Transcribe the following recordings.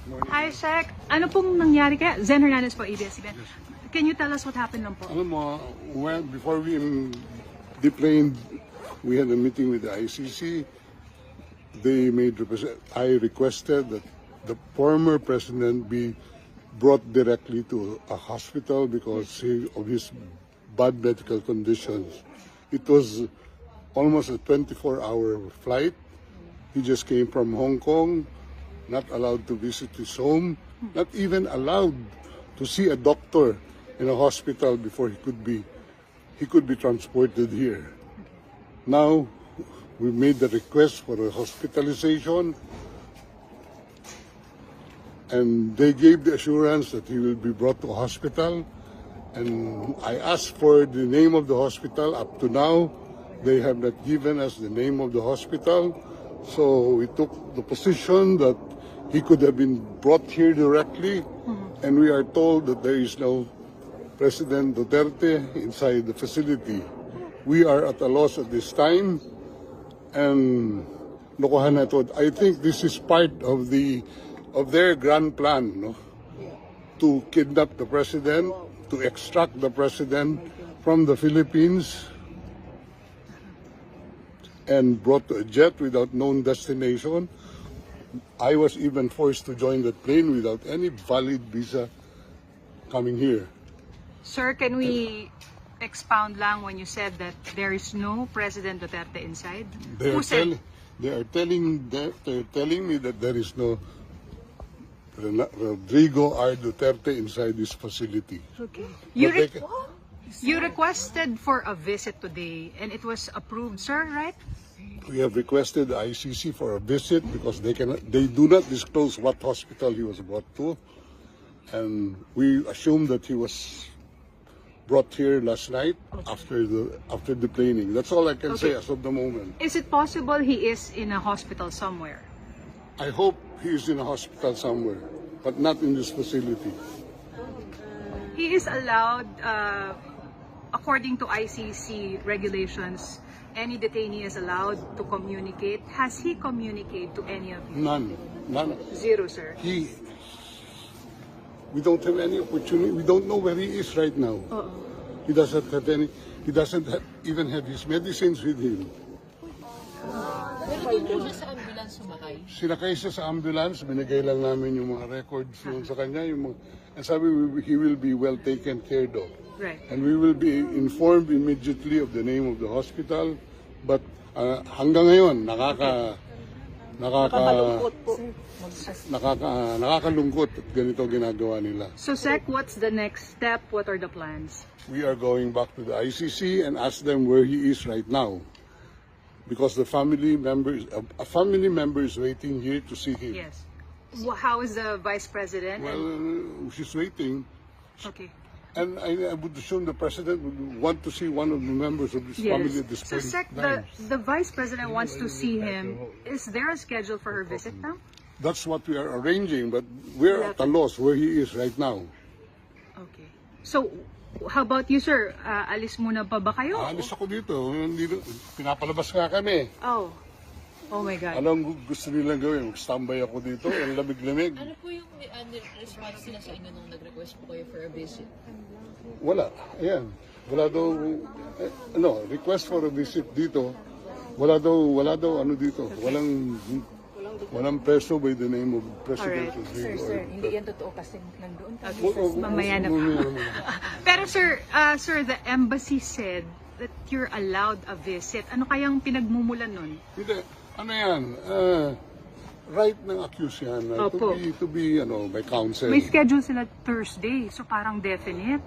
Hi, Sec. Ano pong nangyari kaya? Zen Hernandez po, ABS-CBN. Can you tell us what happened lang po? Alam mo, before we deplaned, we had a meeting with the ICC. I requested that the former president be brought directly to a hospital because of his bad medical conditions. It was almost a 24-hour flight. He just came from Hong Kong, not allowed to visit his home, not even allowed to see a doctor in a hospital before he could be transported here. Now, we made the request for a hospitalization, and they gave the assurance that he will be brought to a hospital. And I asked for the name of the hospital. Up to now, they have not given us the name of the hospital. So we took the position that he could have been brought here directly, and we are told that there is no President Duterte inside the facility. We are at a loss at this time, and lokohan na ito. I think this is part of their grand plan, no? To kidnap the president, to extract the president from the Philippines, and brought to a jet without known destination. I was even forced to join that plane without any valid visa coming here. Sir, can we expound lang when you said that there is no President Duterte inside? They Who said? are telling me that there is no Rodrigo R. Duterte inside this facility. Okay. But You requested for a visit today and it was approved, sir, right? we have requested the ICC for a visit because they do not disclose what hospital he was brought to, and we assume that he was brought here last night after the planing. That's all I can say as of the moment. Is it possible he is in a hospital somewhere? I hope he is in a hospital somewhere, but not in this facility. He is allowed, according to ICC regulations, any detainee is allowed to communicate. Has he communicated to any of you? None. Zero, sir. We don't have any opportunity. We don't know where he is right now. He doesn't have any. He doesn't even have his medicines with him. Pero doon siya sa ambulance sumakay. Sinakay siya sa ambulance, binigay lang namin yung mga records yun sa kanya. And sabi, he will be well taken care of. Right. And we will be informed immediately of the name of the hospital. But hanggang ngayon, nakakalungkot at ganito ginagawa nila. So, Sec, what's the next step? What are the plans? We are going back to the ICC and ask them where he is right now. Because a family member is waiting here to see him. Yes. How is the Vice President? Well, she's waiting. Okay. And I would assume the president would want to see one of the members of his family at this So, point. Sec, the Vice President wants to see him. Is there a schedule for her visit now? That's what we are arranging, but we're at a loss where he is right now. Okay. So, how about you, sir? Alis muna pa ba kayo? Alis ako dito. Pinapalabas nga kami. Oh. Oh my God. Anong gusto nilang gawin? Mag-standby ako dito. Ang lamig-lamig. Ano po yung response nila sa inyo nung nag-request po kayo for a visit? Wala. Ayan. Wala daw, request for a visit dito. Wala daw ano dito. Walang preso by the name of President Rodrigo. Sir, hindi yan totoo kasi nandoon kami. Mamaya na po. Pero sir, the embassy said that you're allowed a visit. Ano kayang pinagmumulan nun? Hindi. Ano yan? Right ng accused yan. To be by counsel. May schedule sila Thursday, so parang definite.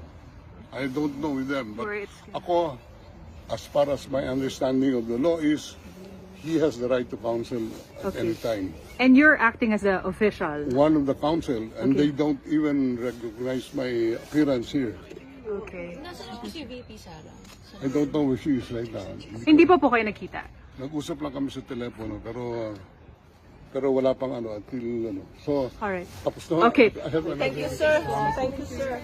I don't know with them. But Or it's- ako, as far as my understanding of the law is, he has the right to counsel at any time. And you're acting as the official. One of the counsel, and Okay. they don't even recognize my appearance here. Okay. Nasaan po si VP Sara? I don't know where she is right now. Hindi pa po kayo nakita? Nag-usap lang kami sa telepono, pero wala pang until So, Alright. tapos na. Okay. I have another- Thank you, sir. Thank you, sir.